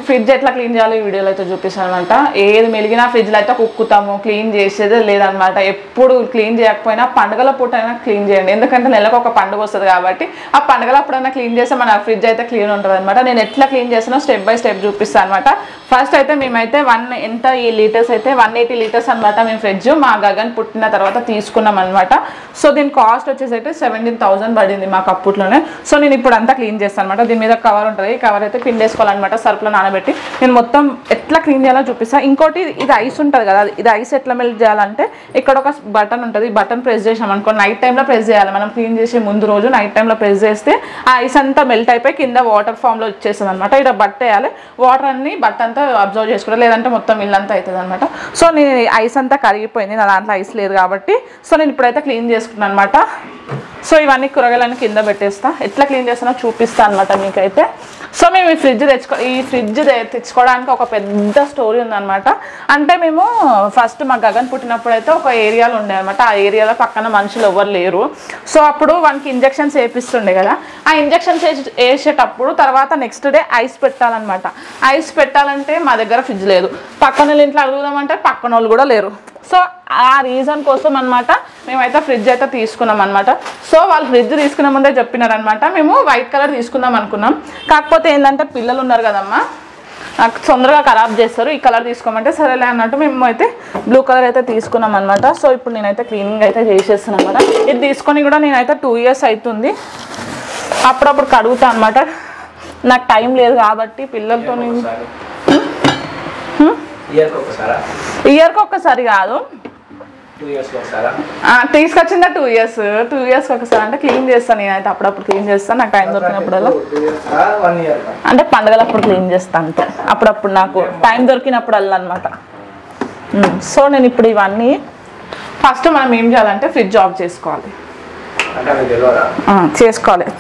Fridge ఎట్లా clean చేయాలో ఈ వీడియోలో అయితే చూపిస్తాను అనమాట. ఏది మెలిగినా ఫ్రిడ్జ్లో అయితే కుక్కుతాము, క్లీన్ చేసేదే లేదనమాట. ఎప్పుడు క్లీన్ చేయకపోయినా పండుగల పూట అయినా క్లీన్ చేయండి, ఎందుకంటే నెలకు ఒక పండుగ వస్తుంది కాబట్టి ఆ పండుగల అప్పుడైనా క్లీన్ చేస్తే మన ఫ్రిడ్జ్ అయితే క్లీన్ ఉంటుంది అనమాట. నేను ఎట్లా క్లీన్ చేస్తానో స్టెప్ బై స్టెప్ చూపిస్తాను అనమాట. ఫస్ట్ అయితే మేమైతే ఎంత ఈ లీటర్స్ అయితే 180 లీటర్స్ అనమాట మేము ఫ్రిడ్జ్ మా గగన్ పుట్టిన తర్వాత తీసుకున్నాం అనమాట. సో దీని కాస్ట్ వచ్చేసి అయితే 17,000 పడింది మాకు అప్పట్లోనే. సో నేను ఇప్పుడు అంతా క్లీన్ చేస్తాను అనమాట. దీని మీద కవర్ ఉంటుంది, ఈ కవర్ అయితే పిండేసుకోవాలన్నమాట సర్ఫ్లో నానబెట్టి. నేను మొత్తం ఎట్లా క్లీన్ చేయాలో చూపిస్తాను. ఇంకోటి ఇది ఐస్ ఉంటుంది కదా, ఇది ఐస్ ఎట్లా మెల్ట్ చేయాలంటే ఇక్కడ ఒక బటన్ ఉంటుంది, ఈ బటన్ ప్రెస్ చేసాం అనుకో నైట్ టైంలో ప్రెస్ చేయాలి. మనం క్లీన్ చేసే ముందు రోజు నైట్ టైంలో ప్రెస్ చేస్తే ఆ ఐస్ అంతా మెల్ట్ అయిపోయి కింద వాటర్ ఫామ్లో వచ్చేస్తుంది అనమాట. ఇక్కడ బట్ట వేయాలి, వాటర్ అన్ని బట్ట అంతా అబ్జర్వ్ చేసుకోవాలి, లేదంటే మొత్తం ఇల్లంతా అవుతుంది అనమాట. సో నేను ఐస్ అంతా కరిగిపోయింది, నా దాంట్లో ఐస్ లేదు కాబట్టి. సో నేను ఇప్పుడైతే క్లీన్ చేసుకున్నాను అనమాట. సో ఇవన్నీ కూరగాయలన్నీ కింద పెట్టేస్తా, ఎట్లా క్లీన్ చేస్తానో చూపిస్తాను అనమాట మీకైతే. సో మేము ఈ ఫ్రిడ్జ్ తెచ్చుకోవడానికి ఒక పెద్ద స్టోరీ ఉందన్నమాట. అంటే మేము ఫస్ట్ మా గగన్ పుట్టినప్పుడు అయితే ఒక ఏరియాలో ఉండే అనమాట. ఆ ఏరియాలో పక్కన మనుషులు ఎవరు లేరు. సో అప్పుడు వానికి ఇంజక్షన్స్ వేపిస్తుండే కదా, ఆ ఇంజక్షన్స్ వేసేటప్పుడు తర్వాత నెక్స్ట్ డే ఐస్ పెట్టాలన్నమాట. ఐస్ పెట్టాలంటే మా దగ్గర ఫ్రిడ్జ్ లేదు, పక్కన వాళ్ళ ఇంట్లో అడుగుదామంటే పక్కన వాళ్ళు కూడా లేరు. సో ఆ రీజన్ కోసం అనమాట మేమైతే ఫ్రిడ్జ్ అయితే తీసుకున్నాం అనమాట. సో వాళ్ళు ఫ్రిడ్జ్ తీసుకునే ముందే చెప్పినారనమాట, మేము వైట్ కలర్ తీసుకుందాం అనుకున్నాం. కాకపోతే ఏంటంటే పిల్లలు ఉన్నారు కదమ్మా, నాకు తొందరగా ఖరాబ్ చేస్తారు, ఈ కలర్ తీసుకోమంటే సరేలే అన్నట్టు మేము అయితే బ్లూ కలర్ అయితే తీసుకున్నాం అనమాట. సో ఇప్పుడు నేనైతే క్లీనింగ్ అయితే చేసేస్తున్నాను అనమాట. ఇది తీసుకొని కూడా నేనైతే 2 years అవుతుంది. అప్పుడప్పుడు కడుగుతా అనమాట, నాకు టైం లేదు కాబట్టి పిల్లలతో. ఇయర్కి ఒక్కసారి కాదు, తీసుకొచ్చిందా 2 years ఒకసారి. అంటే క్లీన్ చేస్తాను నేనైతే, అప్పుడప్పుడు క్లీన్ చేస్తాను నాకు టైం దొరికినప్పుడల్లా. అంటే పండుగలప్పుడు క్లీన్ చేస్తాను అంతే, అప్పుడప్పుడు నాకు టైం దొరికినప్పుడల్లా అనమాట. సో నేను ఇప్పుడు ఇవన్నీ ఫస్ట్ మనం ఏం చేయాలంటే ఫ్రిడ్జ్ ఆఫ్ చేసుకోవాలి.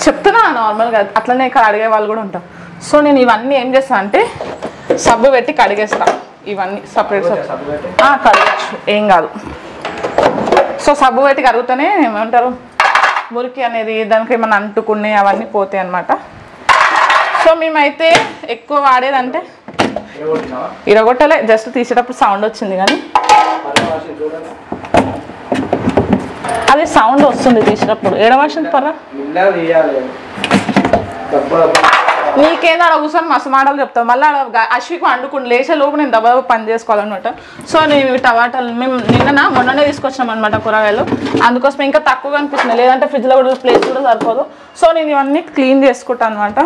చెప్తున్నా నార్మల్గా, అట్లనే ఇక్కడ అడిగే వాళ్ళు కూడా ఉంటారు. సో నేను ఇవన్నీ ఏం చేస్తాను అంటే సబ్బు పెట్టి కడిగేస్తాను. ఇవన్నీ సపరేట్ కడగచ్చు, ఏం కాదు. సో సబ్బు పెట్టి కరుగుతూనే ఏమంటారు మురికి అనేది దానికి ఏమైనా అంటుకునే అవన్నీ పోతాయి అన్నమాట. సో మేమైతే ఎక్కువ వాడేదంటే ఇరగొట్టలే, జస్ట్ తీసేటప్పుడు సౌండ్ వచ్చింది కానీ అది సౌండ్ వస్తుంది తీసేటప్పుడు. ఏడవాల్సింది పర్రా నీకేందో అక్కడ కూర్చొని మస్తు మాటలు చెప్తావు, మళ్ళీ అశ్వికి వండుకుని లేచే లోపు నేను దెబ్బ పని చేసుకోవాలన్నమాట. సో నేను టమాటాలు మేము మొన్ననే తీసుకొచ్చాం అనమాట కూరగాయలు, అందుకోసం ఇంకా తక్కువగా అనిపిస్తుంది, లేదంటే ఫ్రిడ్జ్లో కూడా ప్లేస్ కూడా సరిపోదు. సో నేను ఇవన్నీ క్లీన్ చేసుకుంటాను అనమాట.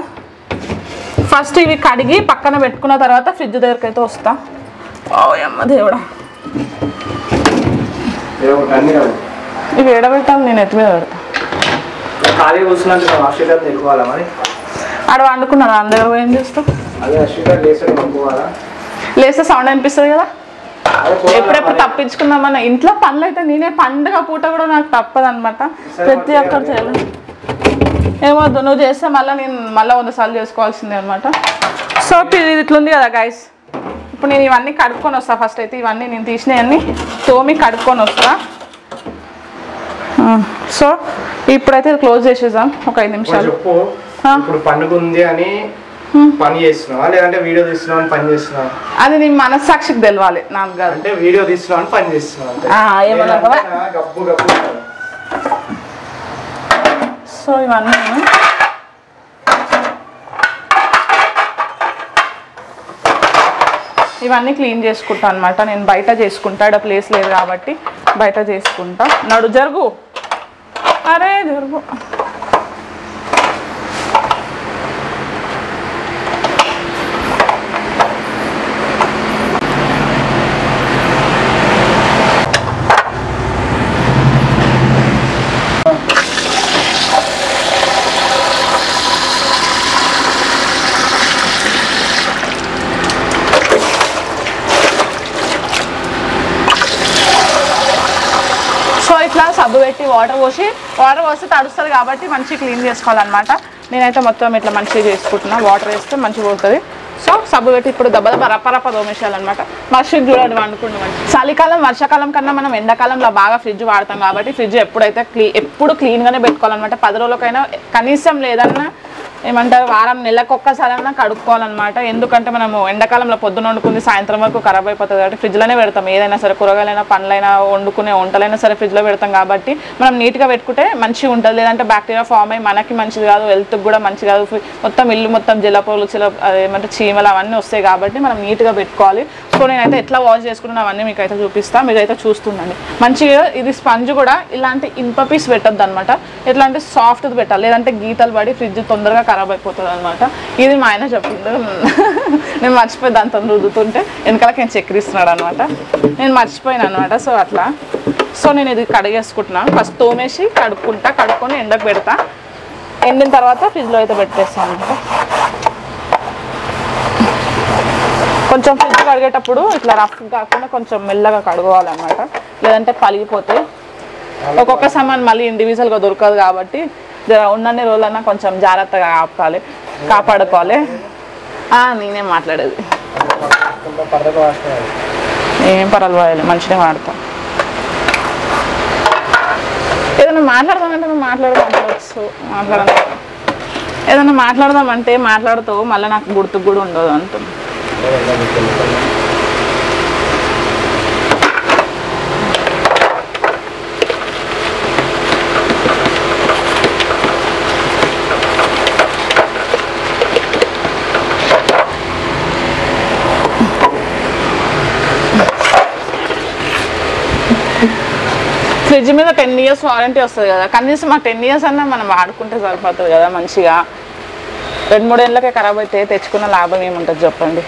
ఫస్ట్ ఇవి కడిగి పక్కన పెట్టుకున్న తర్వాత ఫ్రిడ్జ్ దగ్గరికి అయితే వస్తా. అమ్మ దేవుడా, ఇవి ఏడబెట్టాలి, నేను ఎత్తి మీద పెడతా. ఆడ వండుకున్నాను, అందరూ ఏం చేస్తాం, లేస్తే సౌండ్ అనిపిస్తుంది కదా. ఎప్పుడెప్పుడు తప్పించుకుందామన్న ఇంట్లో పనులు అయితే నేనే పండుగ పూట కూడా నాకు తప్పదు అనమాట. ప్రతి ఒక్కరు చేయాలి, ఏమొద్దు నువ్వు చేస్తే నేను మళ్ళీ 100 సార్లు చేసుకోవాల్సిందే అనమాట. సో ఇది ఇట్లుంది కదా గైస్, ఇప్పుడు నేను ఇవన్నీ కడుక్కొని వస్తా. ఫస్ట్ అయితే ఇవన్నీ నేను తీసినవన్నీ తోమి కడుక్కొని వస్తా. సో ఇప్పుడైతే క్లోజ్ చేసేద్దాం ఒక 5 నిమిషాలు. ఇప్పుడు పండుగ ఉంది అని పని చేస్తున్నావా లేదంటే వీడియో తీస్తున్నావు అని పని చేస్తున్నావా? అది నీ మనస్సాక్షికి తెలవాలి, నాకు కాదు. అంటే వీడియో తీస్తున్నావు అని పని చేస్తున్నావు. సో ఇవన్నీ క్లీన్ చేసుకుంటా అనమాట. నేను బయట చేసుకుంటా, ఇక్కడ ప్లేస్ లేదు కాబట్టి బయట చేసుకుంటా. నడు జరుగు, అరే జరుగు. సబ్బు పెట్టి వాటర్ పోసి తడుస్తుంది కాబట్టి మంచిగా క్లీన్ చేసుకోవాలన్నమాట. నేనైతే మొత్తం ఇట్లా మంచిగా చేసుకుంటున్నా, వాటర్ వేస్తే మంచిగా పోతుంది. సో సబ్బు పెట్టి ఇప్పుడు దెబ్బ రప్ప దోమేసేయాలన్నమాట. మా ఫ్రిడ్జ్ చూడండి వండుకుంటు మంచి. చలికాలం వర్షాకాలం కన్నా మనం ఎండాకాలంలో బాగా ఫ్రిడ్జ్ వాడతాం కాబట్టి ఫ్రిడ్జ్ ఎప్పుడైతే ఎప్పుడు క్లీన్గానే పెట్టుకోవాలన్నమాట. 10 రోజులకైనా కనీసం లేదన్నా ఏమంటారు వారం నెలకొక్కసారైనా కడుక్కోవాలన్నమాట. ఎందుకంటే మనము ఎండాకాలంలో పొద్దున వండుకుంది సాయంత్రం వరకు ఖరాబ్ అయిపోతుంది కాబట్టి ఫ్రిడ్జ్లోనే పెడతాం. ఏదైనా సరే కూరగాయలైనా పండ్లైనా వండుకునే వంటలైనా సరే ఫ్రిడ్జ్లో పెడతాం కాబట్టి మనం నీట్గా పెట్టుకుంటే మంచిగా ఉంటుంది. లేదంటే బ్యాక్టీరియా ఫామ్ అయ్యి మనకి మంచిది కాదు, హెల్త్కి కూడా మంచిది కాదు. మొత్తం ఇల్లు మొత్తం జలపోలు ఏమంటే చీమలు అవన్నీ వస్తాయి కాబట్టి మనం నీట్గా పెట్టుకోవాలి. సో నేనైతే ఎట్లా వాష్ చేసుకున్నాను అవన్నీ మీకు అయితే చూపిస్తాను, మీరైతే చూస్తుండండి. మంచిగా ఇది స్పంజ్ కూడా ఇలాంటి ఇనుప పీస్ పెట్టద్దు అనమాట, ఎట్లా అంటే సాఫ్ట్ది పెట్టాలి, లేదంటే గీతలు పడి ఫ్రిడ్జ్ తొందరగా ఖరాబ్ అయిపోతుంది అనమాట. ఇది మా ఆయన చెప్పిండు, నేను మర్చిపోయి దాంతో రుద్దుతుంటే వెనకాలకి నేను చక్కెరిస్తున్నాడు అనమాట. నేను మర్చిపోయాను అనమాట. సో అట్లా నేను ఇది కడిగేసుకుంటున్నాను. ఫస్ట్ తోమేసి కడుక్కొని ఎండకు పెడతా. ఎండిన తర్వాత ఫ్రిడ్జ్లో అయితే పెట్టేస్తాను అనమాట. కొంచెం ఫ్రిడ్జ్ కడిగేటప్పుడు ఇట్లా రఫ్ కాకుండా కొంచెం మెల్లగా కడుకోవాలన్నమాట, లేదంటే పలిగిపోతే ఒక్కొక్క సామాన్ మళ్ళీ ఇండివిజువల్గా దొరకదు కాబట్టి ఉన్నన్ని రోజులన్నా కొంచెం జాగ్రత్తగా కాపాడుకోవాలి. నేనే మాట్లాడేది ఏం పర్వాలేదు, మంచిగా వాడతాం. ఏదైనా మాట్లాడదామంటే నువ్వు మాట్లాడవచ్చు, ఏదైనా మాట్లాడదామంటే మాట్లాడుతూ మళ్ళీ నాకు గుర్తుకు కూడా ఉండదు అంటుంది. ఫ్రిడ్జ్ మీద 10 years వారంటీ వస్తుంది కదా, కనీసం ఆ 10 years అన్నా మనం వాడుకుంటే సరిపోతుంది కదా మంచిగా. 2-3 ఏళ్ళకే ఖరాబ్ అయితే తెచ్చుకున్న లాభం ఏముంటుంది చెప్పండి.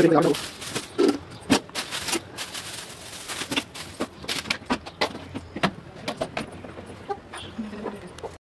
Gracias.